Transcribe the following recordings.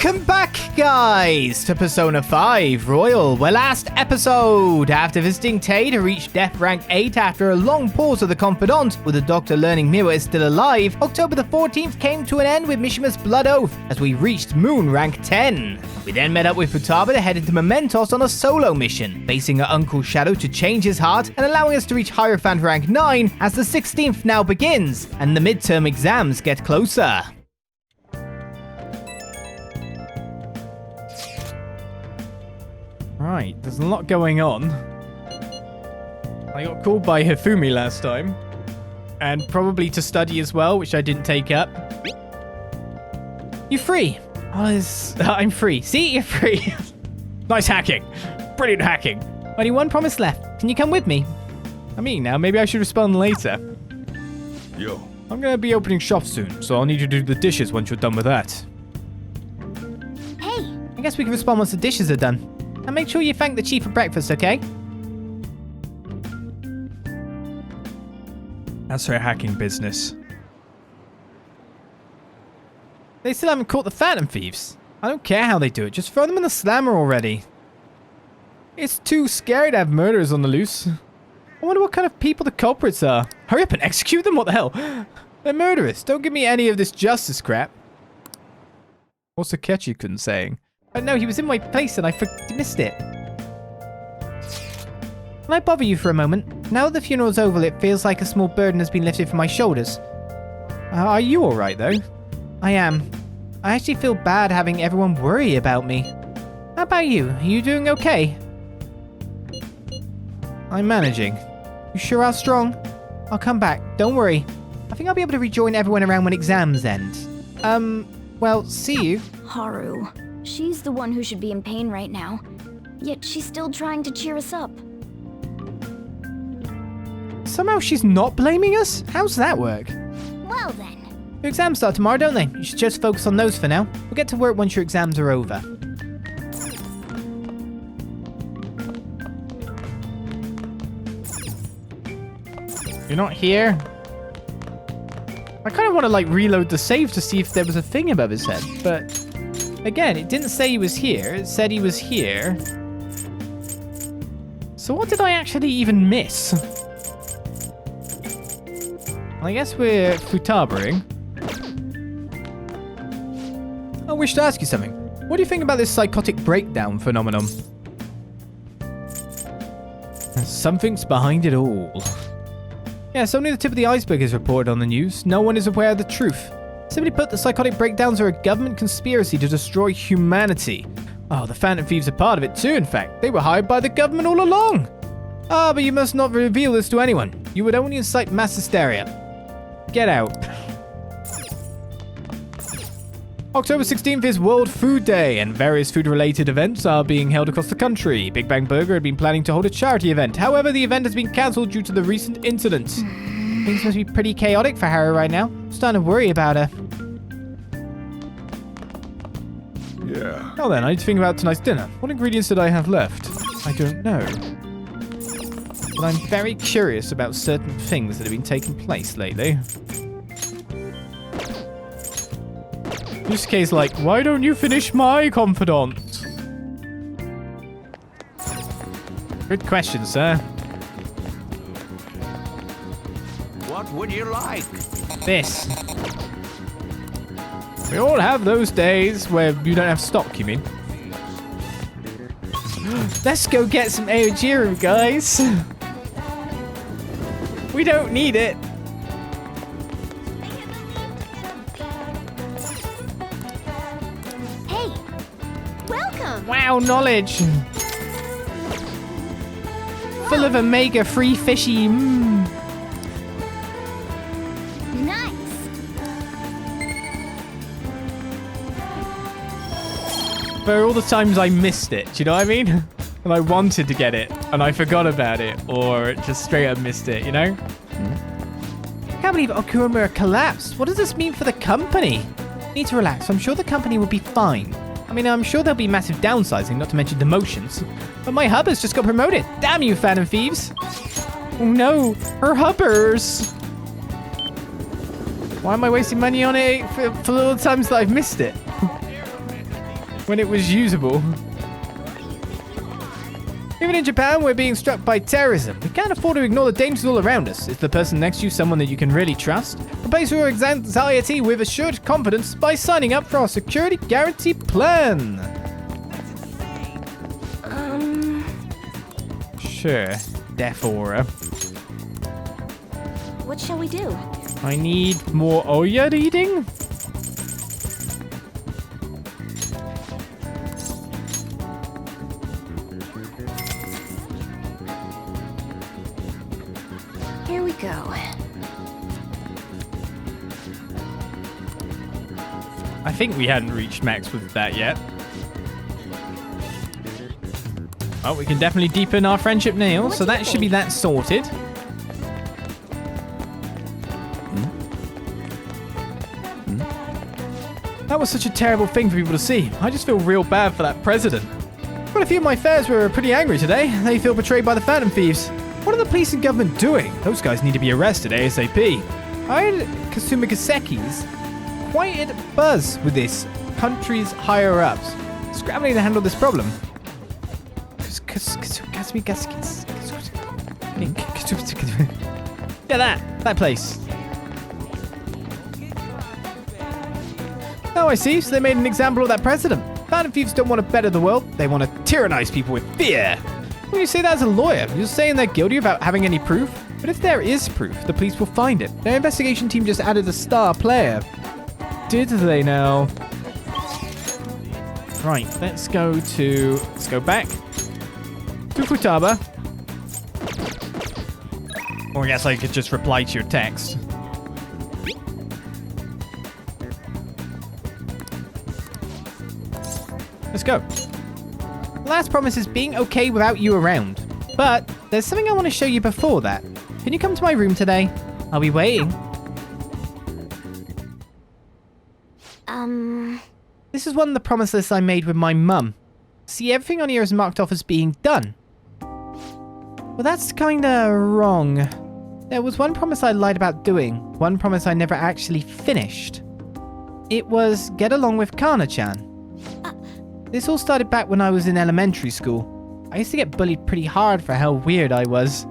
Welcome back, guys, to Persona 5 Royal. Well, last episode, after visiting Tay to reach Death Rank 8 after a long pause of the Confidant, with the Doctor learning Miwa is still alive, October the 14th came to an end with Mishima's Blood Oath as we reached Moon Rank 10. We then met up with Futaba to head into Mementos on a solo mission, facing her Uncle Shadow to change his heart and allowing us to reach Hierophant Rank 9 as the 16th now begins and the midterm exams get closer. Right, there's a lot going on. I got called by Hifumi last time. And probably to study as well, which I didn't take up. You free? I'm free. See, you're free. Nice hacking. Brilliant hacking. Only one promise left. Can you come with me? I mean, now maybe I should respond later. Yo. I'm going to be opening shop soon, so I'll need you to do the dishes once you're done with that. Hey. I guess we can respond once the dishes are done. And make sure you thank the chief for breakfast, okay? That's her hacking business. They still haven't caught the Phantom Thieves. I don't care how they do it, just throw them in the slammer already. It's too scary to have murderers on the loose. I wonder what kind of people the culprits are. Hurry up and execute them, what the hell? They're murderers, don't give me any of this justice crap. What's Akechi-kun saying? Oh no, he was in my place and I missed it. Can I bother you for a moment? Now that the funeral's over, it feels like a small burden has been lifted from my shoulders. Are you alright though? I am. I actually feel bad having everyone worry about me. How about you? Are you doing okay? I'm managing. You sure are strong? I'll come back, don't worry. I think I'll be able to rejoin everyone around when exams end. Well, see you. Haru. She's the one who should be in pain right now. Yet she's still trying to cheer us up. Somehow she's not blaming us? How's that work? Well then. Your exams start tomorrow, don't they? You should just focus on those for now. We'll get to work once your exams are over. You're not here? I kind of want to reload the save to see if there was a thing above his head, but again, it didn't say he was here. It said he was here. So what did I actually even miss? I guess we're futabering. I wish to ask you something. What do you think about this psychotic breakdown phenomenon? Something's behind it all. Yes, only the tip of the iceberg is reported on the news. No one is aware of the truth. Simply put, the psychotic breakdowns are a government conspiracy to destroy humanity. Oh, the Phantom Thieves are part of it too, in fact. They were hired by the government all along. Ah, but you must not reveal this to anyone. You would only incite mass hysteria. Get out. October 16th is World Food Day, and various food-related events are being held across the country. Big Bang Burger had been planning to hold a charity event. However, the event has been cancelled due to the recent incident. Things must be pretty chaotic for Haru right now. I'm starting to worry about her. Yeah. Now then, I need to think about tonight's dinner. What ingredients did I have left? I don't know. But I'm very curious about certain things that have been taking place lately. Yusuke's like, why don't you finish my confidant? Good question, sir. What would you like? This. We all have those days where you don't have stock, you mean? Let's go get some Aojiru, guys. We don't need it. Hey. Welcome. Wow, knowledge. Full of omega free fishy. Nice. For all the times I missed it, do you know what I mean? And I wanted to get it, and I forgot about it, or just straight up missed it, you know? I can't believe Okumura collapsed. What does this mean for the company? Need to relax. I'm sure the company will be fine. I mean, I'm sure there'll be massive downsizing, not to mention demotions. But my hub has just got promoted. Damn you, Phantom Thieves. Oh no, her hubbers. Why am I wasting money on it for all the times that I've missed it? when it was usable. Even in Japan, we're being struck by terrorism. We can't afford to ignore the dangers all around us. Is the person next to you someone that you can really trust? Replace your anxiety with assured confidence by signing up for our security guarantee plan. Sure, death aura. What shall we do? I need more Oya reading. Here we go. I think we hadn't reached max with that yet. Oh, we can definitely deepen our friendship now, so that should be that sorted. That was such a terrible thing for people to see. I just feel real bad for that president. But a few of my fares were pretty angry today. They feel betrayed by the Phantom Thieves. What are the police and government doing? Those guys need to be arrested ASAP. I heard Kasumigaseki's quite a buzz with this country's higher-ups, scrambling to handle this problem. Yeah, that place. Oh, I see. So they made an example of that president. Phantom Thieves don't want to better the world. They want to tyrannize people with fear. When you say that as a lawyer, you're saying they're guilty without having any proof? But if there is proof, the police will find it. Their investigation team just added a star player. Did they now? Right, let's go back to Futaba. Or I guess I could just reply to your text. Let's go. The last promise is being okay without you around. But there's something I want to show you before that. Can you come to my room today? I'll be waiting. This is one of the promises I made with my mum. See, everything on here is marked off as being done. Well, that's kinda wrong. There was one promise I lied about doing. One promise I never actually finished. It was get along with Kana-chan. This all started back when I was in elementary school. I used to get bullied pretty hard for how weird I was.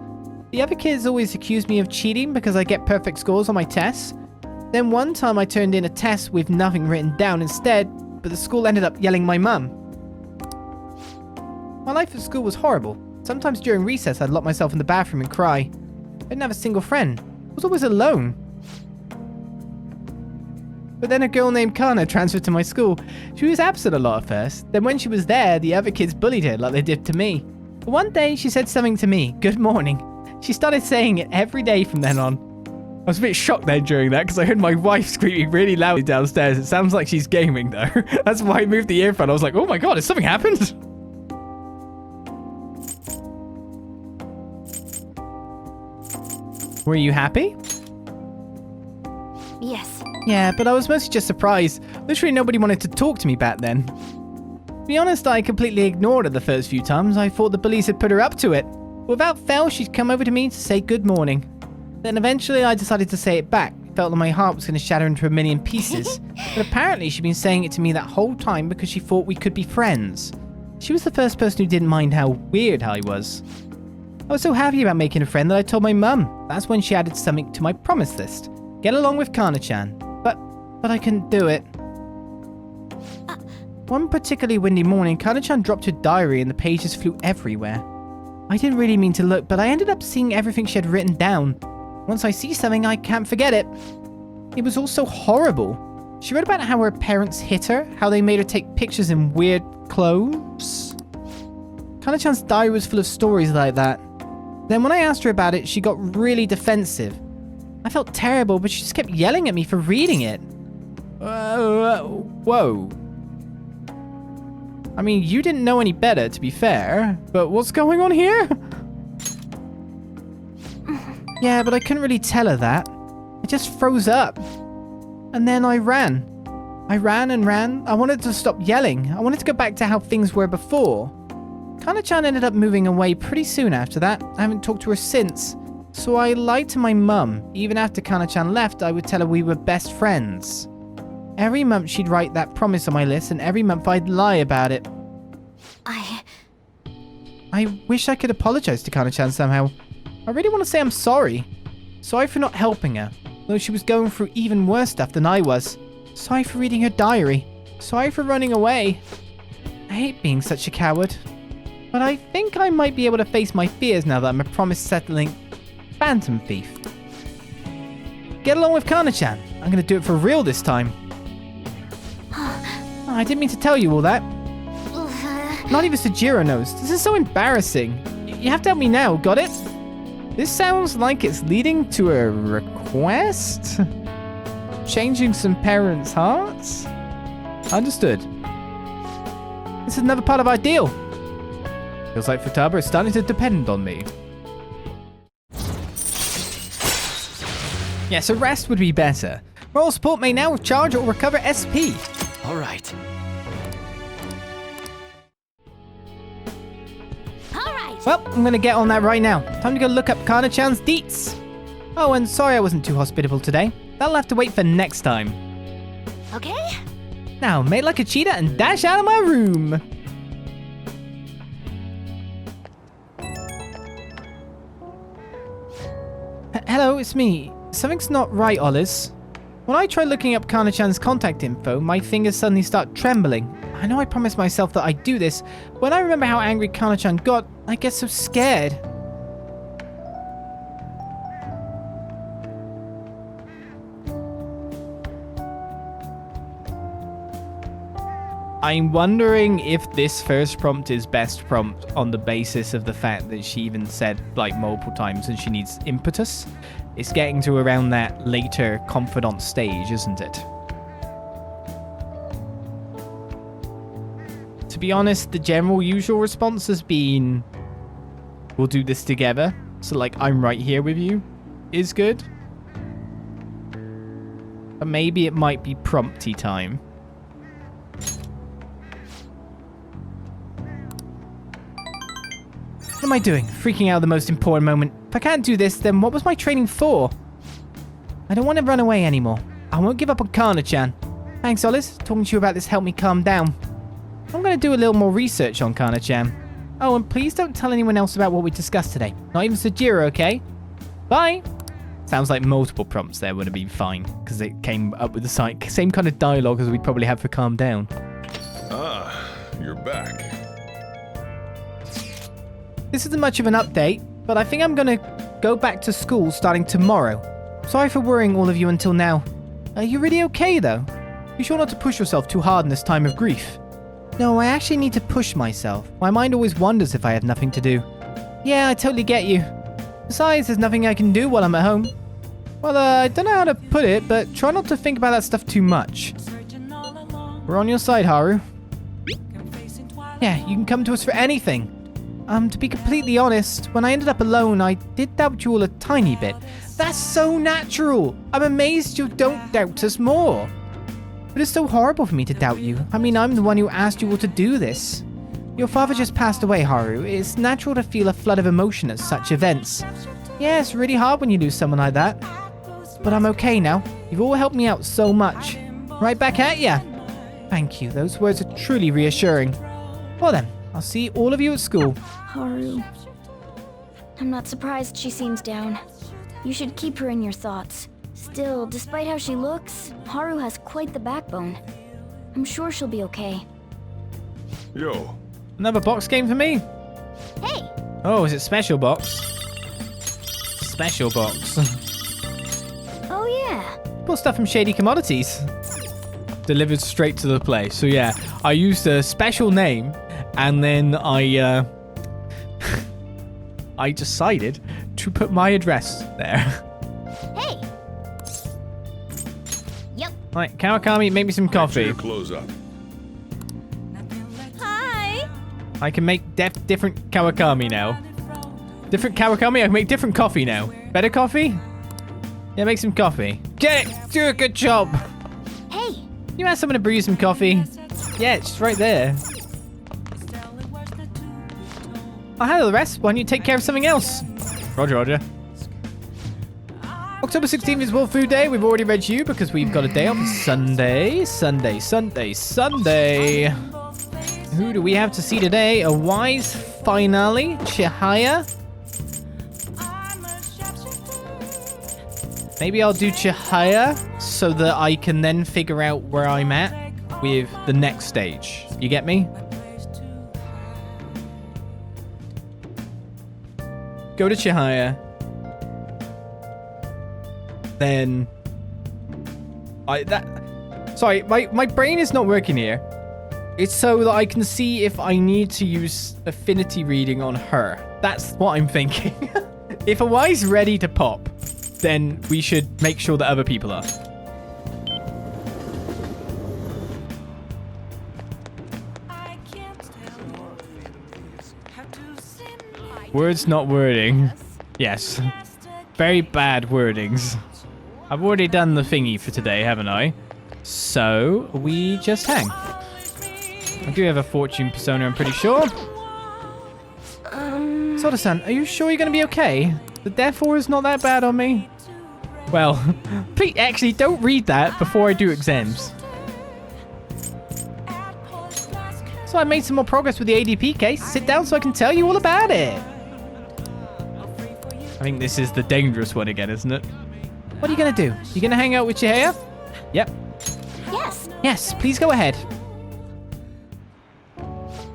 The other kids always accused me of cheating because I get perfect scores on my tests. Then one time I turned in a test with nothing written down instead, but the school ended up yelling my mum. My life at school was horrible. Sometimes during recess I'd lock myself in the bathroom and cry. I didn't have a single friend. I was always alone. But then a girl named Kana transferred to my school. She was absent a lot at first. Then when she was there, the other kids bullied her like they did to me. But one day she said something to me, "Good morning." She started saying it every day from then on. I was a bit shocked then during that because I heard my wife screaming really loudly downstairs. It sounds like she's gaming though. That's why I moved the earphone. I was like, oh my god, has something happened? Were you happy? Yes. Yeah, but I was mostly just surprised. Literally nobody wanted to talk to me back then. To be honest, I completely ignored her the first few times. I thought the police had put her up to it. Without fail, she'd come over to me to say good morning. Then eventually I decided to say it back. It felt like my heart was going to shatter into a million pieces. But apparently she'd been saying it to me that whole time because she thought we could be friends. She was the first person who didn't mind how weird I was. I was so happy about making a friend that I told my mum. That's when she added something to my promise list. Get along with Kana-chan. But I couldn't do it. One particularly windy morning, Kana-chan dropped her diary and the pages flew everywhere. I didn't really mean to look, but I ended up seeing everything she had written down. Once I see something, I can't forget it. It was all so horrible. She wrote about how her parents hit her, how they made her take pictures in weird clothes. Kana-chan's diary was full of stories like that. Then when I asked her about it, she got really defensive. I felt terrible, but she just kept yelling at me for reading it. Whoa. I mean, you didn't know any better, to be fair, but what's going on here? Yeah, but I couldn't really tell her that. I just froze up. And then I ran. I ran and ran. I wanted to stop yelling. I wanted to go back to how things were before. Kana-chan ended up moving away pretty soon after that. I haven't talked to her since. So I lied to my mum. Even after Kana-chan left, I would tell her we were best friends. Every month she'd write that promise on my list, and every month I'd lie about it. I wish I could apologize to Kana-chan somehow. I really want to say I'm sorry. Sorry for not helping her, though she was going through even worse stuff than I was. Sorry for reading her diary. Sorry for running away. I hate being such a coward. But I think I might be able to face my fears now that I'm a promise-settling Phantom Thief. Get along with Kana-chan. I'm going to do it for real this time. Oh, I didn't mean to tell you all that. Not even Sejiro knows. This is so embarrassing. You have to help me now, got it? This sounds like it's leading to a request? Changing some parents' hearts? Understood. This is another part of our deal. Feels like Futaba is starting to depend on me. Yes, a rest would be better. Royal support may now charge or recover SP. All right. Well, I'm gonna get on that right now. Time to go look up Kana-chan's deets. Oh, and sorry I wasn't too hospitable today. That'll have to wait for next time. Okay. Now, mate like a cheetah and dash out of my room. Hello, it's me. Something's not right, Oliz. When I try looking up Kana-chan's contact info, my fingers suddenly start trembling. I know I promised myself that I'd do this. When I remember how angry Kana-chan got, I get so scared. I'm wondering if this first prompt is best prompt on the basis of the fact that she even said like multiple times that she needs impetus. It's getting to around that later confidant stage, isn't it? To be honest, the general usual response has been, we'll do this together. So like, I'm right here with you is good. But maybe it might be prompty time. What am I doing? Freaking out at the most important moment. If I can't do this, then what was my training for? I don't want to run away anymore. I won't give up on Kana-chan. Thanks, Oliz. Talking to you about this helped me calm down. I'm going to do a little more research on Kana-chan. Oh, and please don't tell anyone else about what we discussed today. Not even Sejiro, okay? Bye! Sounds like multiple prompts there would have been fine, because it came up with the same kind of dialogue as we'd probably have for Calm Down. Ah, you're back. This isn't much of an update, but I think I'm going to go back to school starting tomorrow. Sorry for worrying all of you until now. Are you really okay, though? You sure not to push yourself too hard in this time of grief? No, I actually need to push myself. My mind always wanders if I have nothing to do. Yeah, I totally get you. Besides, there's nothing I can do while I'm at home. Well, I don't know how to put it, but try not to think about that stuff too much. We're on your side, Haru. Yeah, you can come to us for anything. To be completely honest, when I ended up alone, I did doubt you all a tiny bit. That's so natural. I'm amazed you don't doubt us more. But it's so horrible for me to doubt you. I mean, I'm the one who asked you all to do this. Your father just passed away, Haru. It's natural to feel a flood of emotion at such events. Yeah, it's really hard when you lose someone like that. But I'm okay now. You've all helped me out so much. Right back at ya. Thank you. Those words are truly reassuring. Well then, I'll see all of you at school. Haru. I'm not surprised she seems down. You should keep her in your thoughts. Still, despite how she looks, Haru has quite the backbone. I'm sure she'll be okay. Yo. Another box game for me? Hey! Oh, is it special box? Special box. Oh yeah! Bought stuff from Shady Commodities. Delivered straight to the place. So yeah, I used a special name and then I I decided to put my address there. Hey! Yep. Right, Kawakami, make me some coffee. Your clothes up. Hi! I can make different Kawakami now. Different Kawakami? I can make different coffee now. Better coffee? Yeah, make some coffee. Get it! Do a good job! Hey! You ask someone to brew you some coffee? Yeah, it's right there. I'll handle the rest. Why don't you take care of something else? Roger, Roger. October 16th is World Food Day. We've already read you because we've got a day off. Sunday. Who do we have to see today? A wise finale. Chihaya. Maybe I'll do Chihaya so that I can then figure out where I'm at with the next stage. You get me? Go to Chihaya. Then sorry, my brain is not working here. It's so that I can see if I need to use affinity reading on her. That's what I'm thinking. If a Y's ready to pop, then we should make sure that other people are. Words not wording. Yes. Very bad wordings. I've already done the thingy for today, haven't I? So, we just hang. I do have a fortune persona, I'm pretty sure. Soda-san, are you sure you're going to be okay? The death aura is not that bad on me. Well, please, actually, don't read that before I do exams. So I made some more progress with the ADP case. Sit down so I can tell you all about it. I think this is the dangerous one again, isn't it? What are you going to do? You going to hang out with your hair? Yep. Yes. Yes, please go ahead.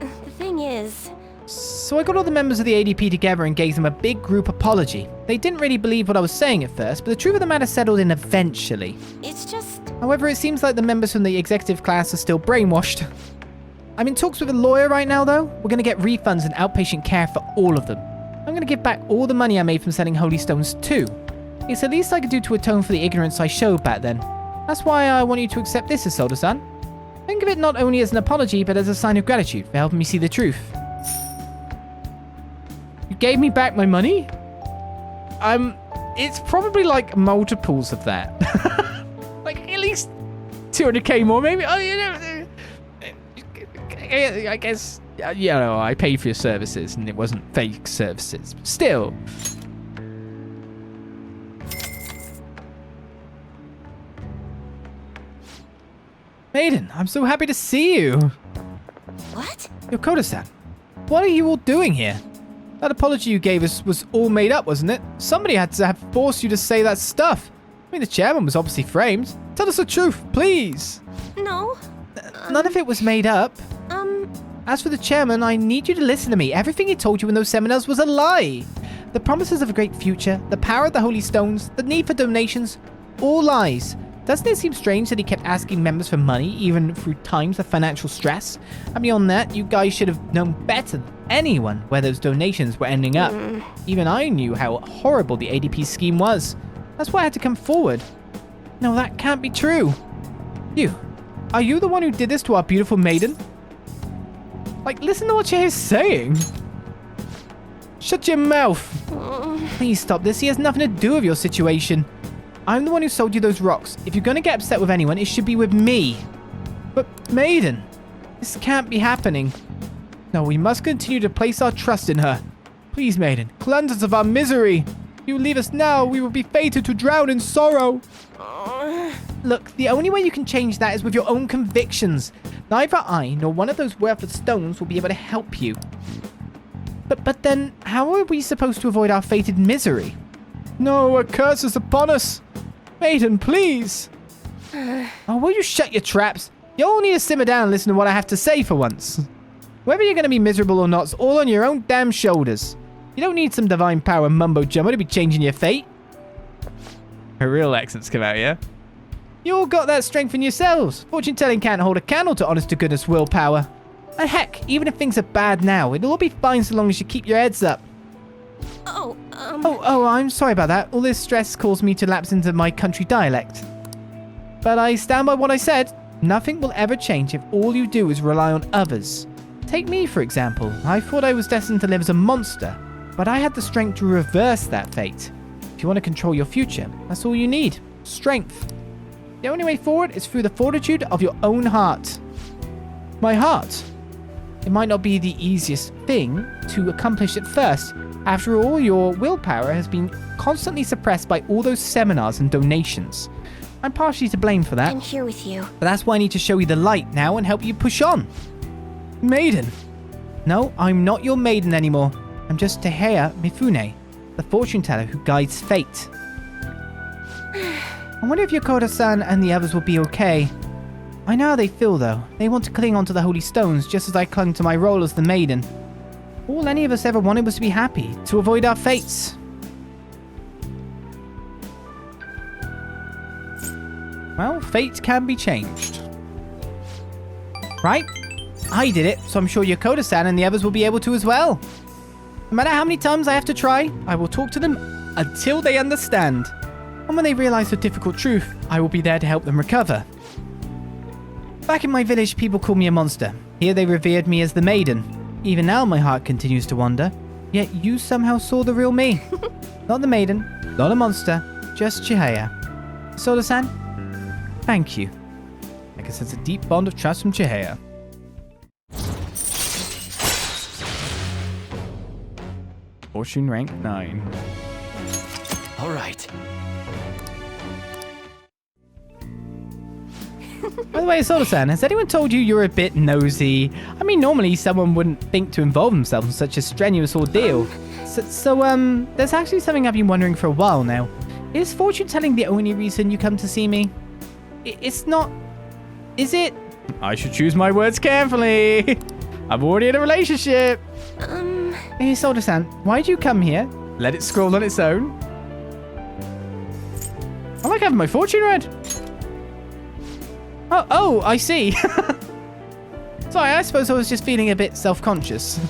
The thing is... So I got all the members of the ADP together and gave them a big group apology. They didn't really believe what I was saying at first, but the truth of the matter settled in eventually. It's just... However, it seems like the members from the executive class are still brainwashed. I'm in talks with a lawyer right now, though. We're going to get refunds and outpatient care for all of them. I'm going to give back all the money I made from selling holy stones, too. It's the least I could do to atone for the ignorance I showed back then. That's why I want you to accept this, Isolde-san. Think of it not only as an apology, but as a sign of gratitude for helping me see the truth. You gave me back my money? It's probably like multiples of that. Like at least 200k more, maybe. Oh, you know, I guess, you know, I paid for your services and it wasn't fake services. But still. Maiden, I'm so happy to see you. What? Yokota-san, what are you all doing here? That apology you gave us was all made up, wasn't it? Somebody had to have forced you to say that stuff. I mean, the chairman was obviously framed. Tell us the truth, please. No. None of it was made up. As for the chairman, I need you to listen to me. Everything he told you in those seminars was a lie. The promises of a great future, the power of the holy stones, the need for donations, all lies. Doesn't it seem strange that he kept asking members for money, even through times of financial stress? And beyond that, you guys should have known better than anyone where those donations were ending up. Even I knew how horrible the ADP scheme was. That's why I had to come forward. No, that can't be true. Are you the one who did this to our beautiful maiden? Like, listen to what you're saying. Shut your mouth. Please stop this. He has nothing to do with your situation. I'm the one who sold you those rocks. If you're going to get upset with anyone, it should be with me. But, Maiden, this can't be happening. No, we must continue to place our trust in her. Please, Maiden, cleanse us of our misery. If you leave us now, we will be fated to drown in sorrow. Look, the only way you can change that is with your own convictions. Neither I nor one of those worthless stones will be able to help you. But then, how are we supposed to avoid our fated misery? No, a curse is upon us. Maiden, please. Oh, will you shut your traps? You all need to simmer down and listen to what I have to say for once. Whether you're going to be miserable or not, it's all on your own damn shoulders. You don't need some divine power mumbo-jumbo to be changing your fate. Her real accents come out, yeah? You all got that strength in yourselves. Fortune-telling can't hold a candle to honest-to-goodness willpower. And heck, even if things are bad now, it'll all be fine so long as you keep your heads up. Oh, I'm sorry about that. All this stress caused me to lapse into my country dialect. But I stand by what I said. Nothing will ever change if all you do is rely on others. Take me, for example. I thought I was destined to live as a monster, but I had the strength to reverse that fate. If you want to control your future, that's all you need. Strength. The only way forward is through the fortitude of your own heart. My heart? It might not be the easiest thing to accomplish at first. After all, your willpower has been constantly suppressed by all those seminars and donations. I'm partially to blame for that. I'm here with you. But that's why I need to show you the light now and help you push on. Maiden. No, I'm not your maiden anymore. I'm just Tehea Mifune, the fortune teller who guides fate. I wonder if Yokota-san and the others will be okay. I know how they feel though. They want to cling onto the holy stones just as I clung to my role as the maiden. All any of us ever wanted was to be happy, to avoid our fates. Well, fate can be changed. Right? I did it, so I'm sure Yokota-san and the others will be able to as well. No matter how many times I have to try, I will talk to them until they understand. And when they realize the difficult truth, I will be there to help them recover. Back in my village, people called me a monster. Here they revered me as the maiden. Even now, my heart continues to wander. Yet you somehow saw the real me. Not the maiden, not a monster, just Chihaya. Soda-san, thank you. I can sense a deep bond of trust from Chihaya. Fortune rank 9. All right. By the way, Soda-san, has anyone told you you're a bit nosy? I mean, normally someone wouldn't think to involve themselves in such a strenuous ordeal. So, there's actually something I've been wondering for a while now. Is fortune telling the only reason you come to see me? It's not... Is it? I should choose my words carefully. I'm already in a relationship. Hey, Soda-san, why'd you come here? Let it scroll on its own. I like having my fortune read. Oh, I see. Sorry, I suppose I was just feeling a bit self-conscious.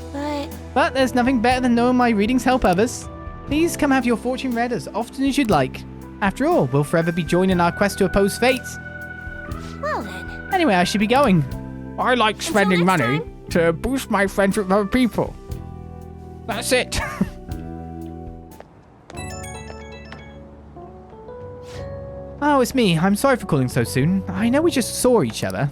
But there's nothing better than knowing my readings help others. Please come have your fortune read as often as you'd like. After all, we'll forever be joining our quest to oppose fate. Well then. Anyway, I should be going. I like spending money to boost my friendship with other people. That's it. Oh, it's me. I'm sorry for calling so soon. I know we just saw each other.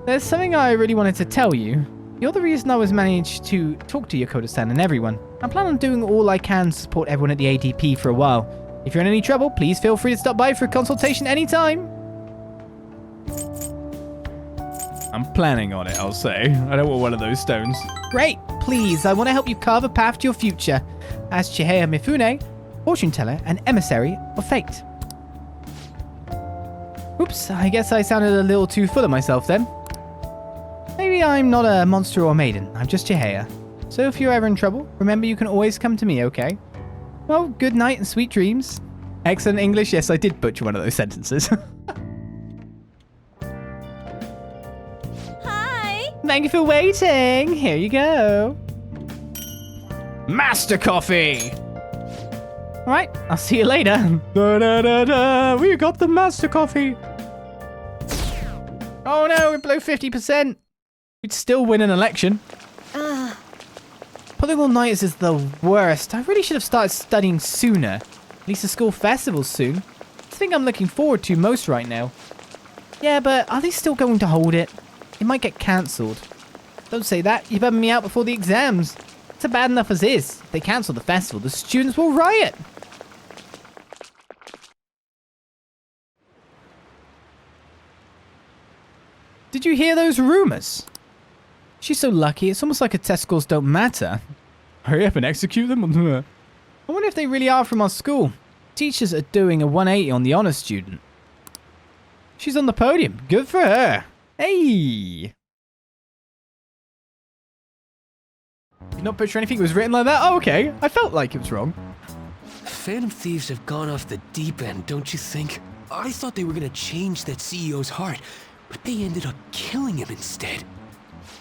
There's something I really wanted to tell you. You're the reason I was managed to talk to Yokota-san and everyone. I plan on doing all I can to support everyone at the ADP for a while. If you're in any trouble, please feel free to stop by for a consultation anytime. I'm planning on it, I'll say. I don't want one of those stones. Great. Please, I want to help you carve a path to your future as Chihaya Mifune, fortune teller and emissary of fate. Oops, I guess I sounded a little too full of myself then. Maybe I'm not a monster or maiden, I'm just Chihaya. So if you're ever in trouble, remember you can always come to me, okay? Well, good night and sweet dreams. Excellent English, yes, I did butcher one of those sentences. Hi! Thank you for waiting, here you go. Master Coffee! Alright, I'll see you later. Da-da-da-da, we got the Master Coffee. Oh no, we're below 50%. We'd still win an election. Pulling all-nighters is the worst. I really should have started studying sooner. At least the school festival's soon. It's the thing I'm looking forward to most right now. Yeah, but are they still going to hold it? It might get cancelled. Don't say that, you're bumming me out before the exams. It's bad enough as is. If they cancel the festival, the students will riot. Did you hear those rumors? She's so lucky, it's almost like her test scores don't matter. Hurry up and execute them. I wonder if they really are from our school. Teachers are doing a 180 on the honor student. She's on the podium. Good for her. Hey! Did not picture anything that was written like that? Oh, okay. I felt like it was wrong. Phantom Thieves have gone off the deep end, don't you think? I thought they were gonna change that CEO's heart, but they ended up killing him instead.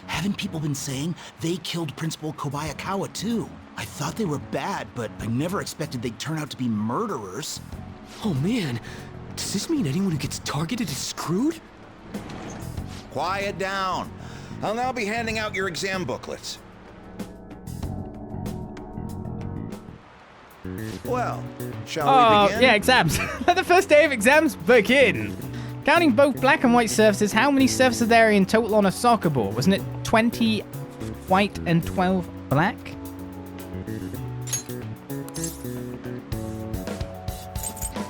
Haven't people been saying they killed Principal Kobayakawa too? I thought they were bad, but I never expected they'd turn out to be murderers. Oh man, does this mean anyone who gets targeted is screwed? Quiet down. I'll now be handing out your exam booklets. Well, shall we begin? Yeah, exams. Let the first day of exams begin. Counting both black and white surfaces, how many surfaces are there in total on a soccer ball? Wasn't it 20 white and 12 black?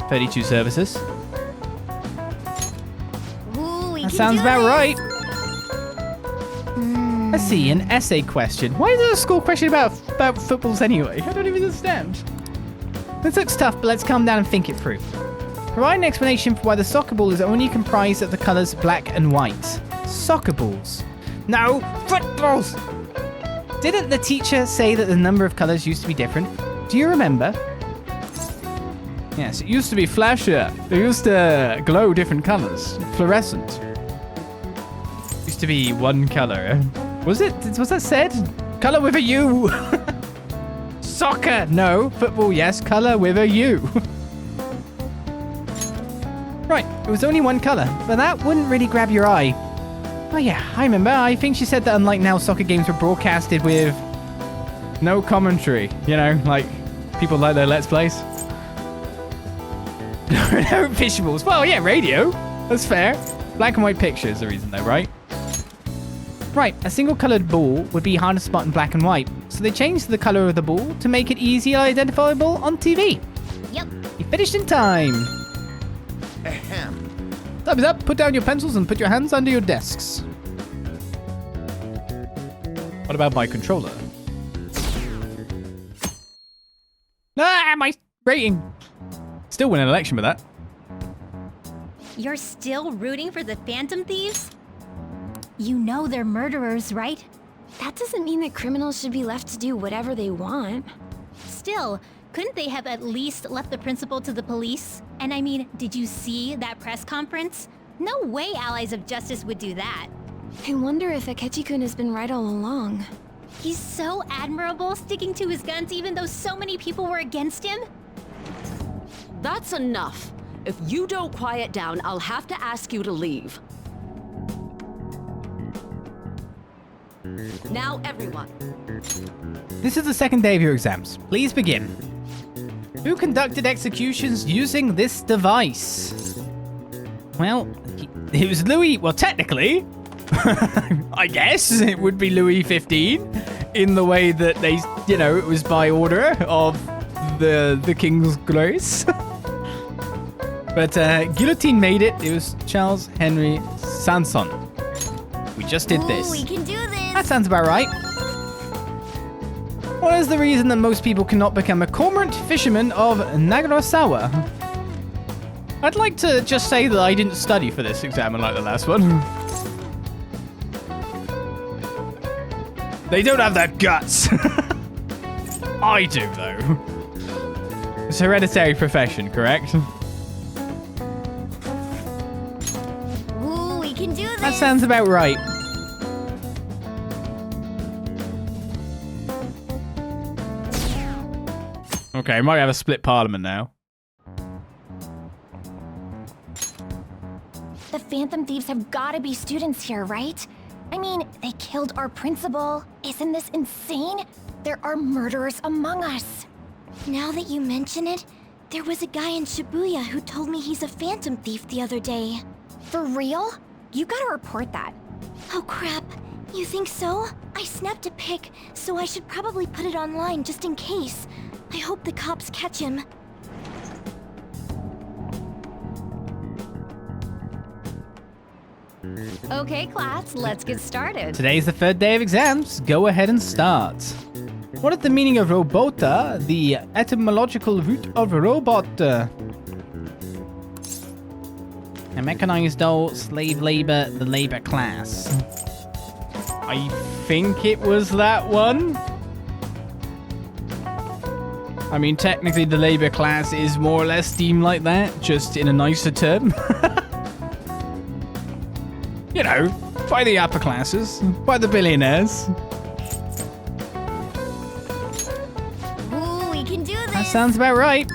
$32 surfaces. Ooh, we That can sounds do about this. right. Let's see, an essay question. Why is there a school question about footballs anyway? I don't even understand. This looks tough, but let's calm down and think it through. Provide an explanation for why the soccer ball is only comprised of the colours black and white. Soccer balls. No, footballs! Didn't the teacher say that the number of colours used to be different? Do you remember? Yes, it used to be flashier. They used to glow different colours. Fluorescent. Used to be one colour. Was it? Was that said? Colour with a U. Soccer, no. Football, yes. Colour with a U. Right, it was only one colour, but that wouldn't really grab your eye. Oh yeah, I remember. I think she said that unlike now, soccer games were broadcasted with no commentary. You know, like people like their Let's Plays. No visuals. Well, yeah, radio. That's fair. Black and white picture is the reason though, right? Right, a single coloured ball would be hard to spot in black and white, so they changed the colour of the ball to make it easily identifiable on TV. Yep. You finished in time. Ahem. Time's up. Put down your pencils and put your hands under your desks. What about my controller? Ah, my rating. Still win an election with that. You're still rooting for the Phantom Thieves? You know they're murderers, right? That doesn't mean that criminals should be left to do whatever they want. Still, couldn't they have at least left the principal to the police? And I mean, did you see that press conference? No way Allies of Justice would do that. I wonder if Akechi-kun has been right all along. He's so admirable, sticking to his guns even though so many people were against him. That's enough. If you don't quiet down, I'll have to ask you to leave. Now, everyone. This is the second day of your exams. Please begin. Who conducted executions using this device? Well, it was Louis. Well, technically, I guess it would be Louis 15 in the way that they, you know, it was by order of the King's Grace. But guillotine made it. It was Charles Henry Sanson. We just did this. Ooh, we can do this. That sounds about right. What is the reason that most people cannot become a cormorant fisherman of Nagarasawa? I'd like to just say that I didn't study for this exam like the last one. They don't have the guts. I do, though. It's a hereditary profession, correct? Ooh, we can do this. That sounds about right. Okay, might have a split parliament now. The Phantom Thieves have gotta be students here, right? I mean, they killed our principal. Isn't this insane? There are murderers among us. Now that you mention it, there was a guy in Shibuya who told me he's a Phantom Thief the other day. For real? You gotta report that. Oh crap, you think so? I snapped a pic, so I should probably put it online just in case. I hope the cops catch him. Okay, class, let's get started. Today's the third day of exams. Go ahead and start. What is the meaning of robota? The etymological root of robot. A mechanized doll, slave labor, the labor class. I think it was that one. I mean, technically the labor class is more or less deemed like that, just in a nicer term. You know, by the upper classes, by the billionaires. Ooh, we can do this. That sounds about right.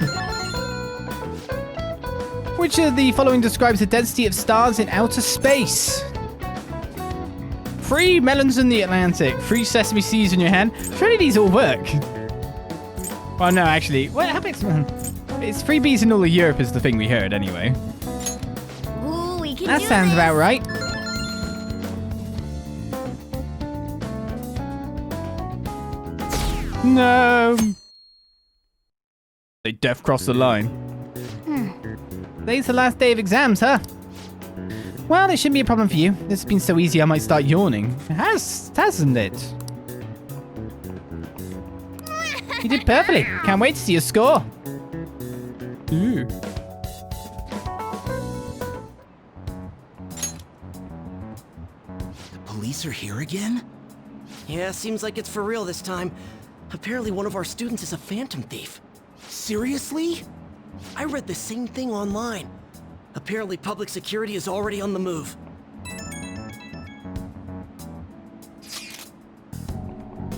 Which of the following describes the density of stars in outer space? 3 melons in the Atlantic, 3 sesame seeds in your hand. Surely these all work. Well, no, actually. What happens? It's 3 bees in all of Europe is the thing we heard, anyway. Ooh, we That sounds about right. No. They def crossed the line. Today's the last day of exams, huh? Well, it shouldn't be a problem for you. This has been so easy I might start yawning. It has, hasn't it? You did perfectly. Can't wait to see your score. Ooh. The police are here again? Yeah, seems like it's for real this time. Apparently one of our students is a phantom thief. Seriously? I read the same thing online. Apparently public security is already on the move.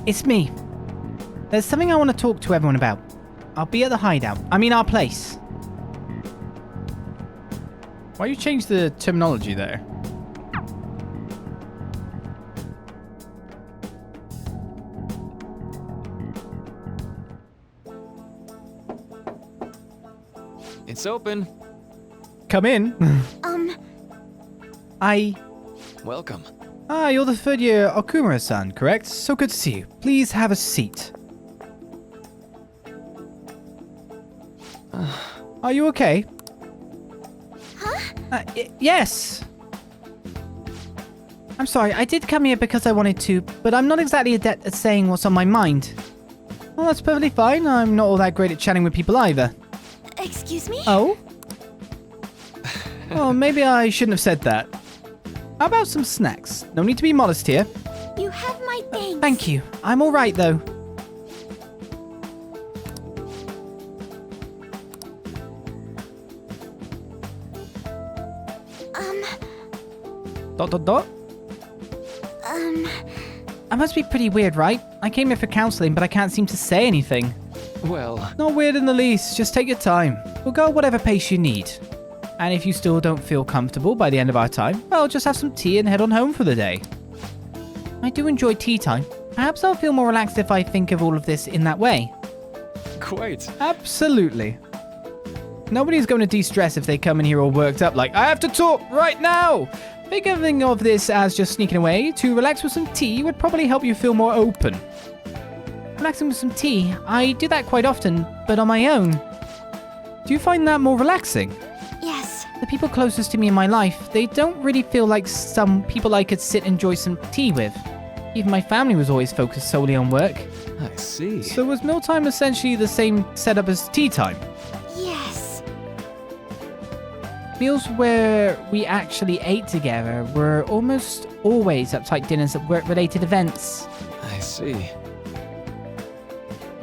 It's me. There's something I want to talk to everyone about. I'll be at the hideout. I mean, our place. Why you change the terminology there? It's open. Come in. Welcome. You're the third year Okumura-san, correct? So good to see you. Please have a seat. Are you okay? Huh? Yes. I'm sorry, I did come here because I wanted to, but I'm not exactly adept at saying what's on my mind. Well, that's perfectly fine. I'm not all that great at chatting with people either. Excuse me? Oh? Oh, maybe I shouldn't have said that. How about some snacks? No need to be modest here. You have my thanks. Thank you. I'm all right, though. Dot. I must be pretty weird, right? I came here for counseling, but I can't seem to say anything. Well, Not weird in the least. Just take your time. We'll go at whatever pace you need. And if you still don't feel comfortable by the end of our time, well, just have some tea and head on home for the day. I do enjoy tea time. Perhaps I'll feel more relaxed if I think of all of this in that way. quite. Absolutely. Nobody's going to de-stress if they come in here all worked up like, I have to talk right now! Thinking of this as just sneaking away to relax with some tea would probably help you feel more open. Relaxing with some tea, I do that quite often, but on my own. Do you find that more relaxing? Yes. The people closest to me in my life, they don't really feel like some people I could sit and enjoy some tea with. Even my family was always focused solely on work. I see. So was mealtime essentially the same setup as tea time? Yes. Meals where we actually ate together were almost always uptight dinners at work-related events. I see.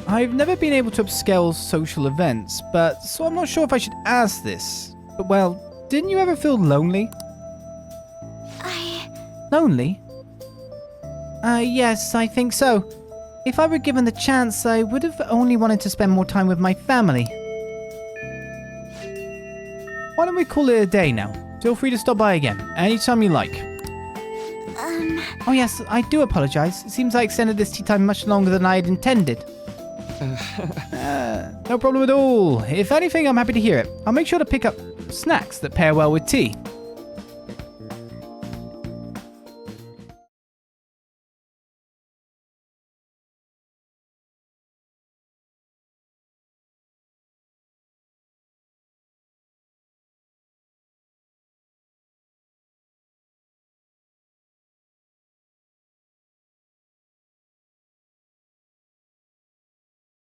I've never been able to upscale social events, so I'm not sure if I should ask this. But well, didn't you ever feel lonely? Lonely? Yes, I think so. If I were given the chance, I would have only wanted to spend more time with my family. Why don't we call it a day now? Feel free to stop by again, anytime you like. Oh yes, I do apologize. It seems I extended this tea time much longer than I had intended. No problem at all. If anything, I'm happy to hear it. I'll make sure to pick up snacks that pair well with tea.